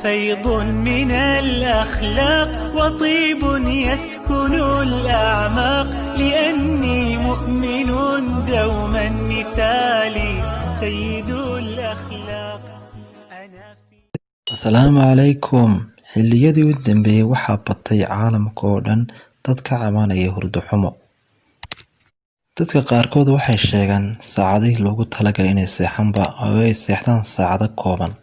فيض من الأخلاق وطيب يسكن الأعماق لأني مؤمن دوما مثالي سيد الأخلاق السلام عليكم. xilliyadii u dambeeyay waxaa batay caalamka oo dhan dad ka cabanaya hurdo xumo. dadka qaarkood waxay sheegaan saacadihii loogu talagalay inay seexanba oo ay seexdaan saacado kooban.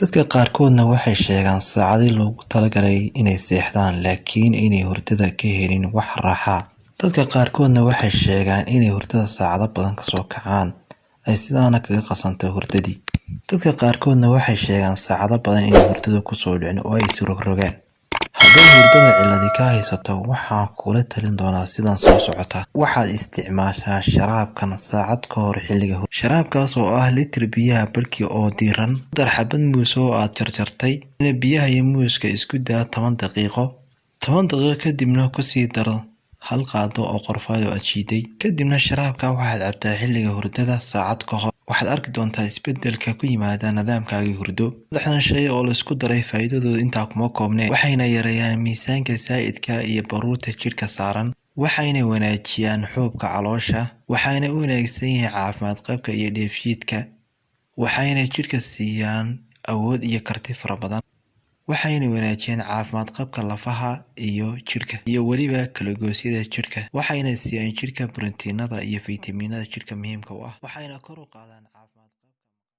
dadka qaarkoodna waxay sheegaan saacadihii loogu talagalay inay seexdaan laakiin inay hurdada ka helin wax raaxa. dadka qaarkoodna waxay sheegaan inay hurdada saacado badan kasoo kacaan ay sidaana kaga qasanto hurdadii. dadka qaarkoodna waxay sheegaan saacado badan inay hurdada kusoo dhicin oo ay isrogrogaan. haddii hurdada ciladi ka haysato waxaan kula talin doonaa sidan soo socota. waxaad isticmaashaa sharaabkan saacad ka hor xilliga hurdada. sharaabkaas oo ah litir biyaha barkii oo diiran. ku dar xabad muus oo aad jarjartay. biyaha iyo muuska isku daa 10 daqiiqo. 10 daqiiqo kadibna kusii daro hal qaado oo qorfaay oo aad shiiday. kadibna sharaabka waxaad cabtaa xilliga hurdada saacad ka hor. waxaad arki doontaa isbedelka ku yimaada nidaamkaaga hurdo. saddexdan shay oo la isku daray faa'iidadooda intaa kuma koobneen. waxayna yareeyaan miisaanka saa'idka iyo baruurta jidhka saaran. waxayna wanaajiyaan xuubka caloosha. waxayna u wanaagsan yihiin caafimaad qabka iyo dheefshiidka. waxayna jidhka siiyaan awood iyo karti fara badan. waxayna wanaajiyaan caafimaad qabka lafaha iyo jidhka iyo weliba kalagoosyada jidhka. waxayna siiyaan jidhka borotiinada iyo faytamiinada jidhka muhiimka u ah. waxayna kor u qaadaan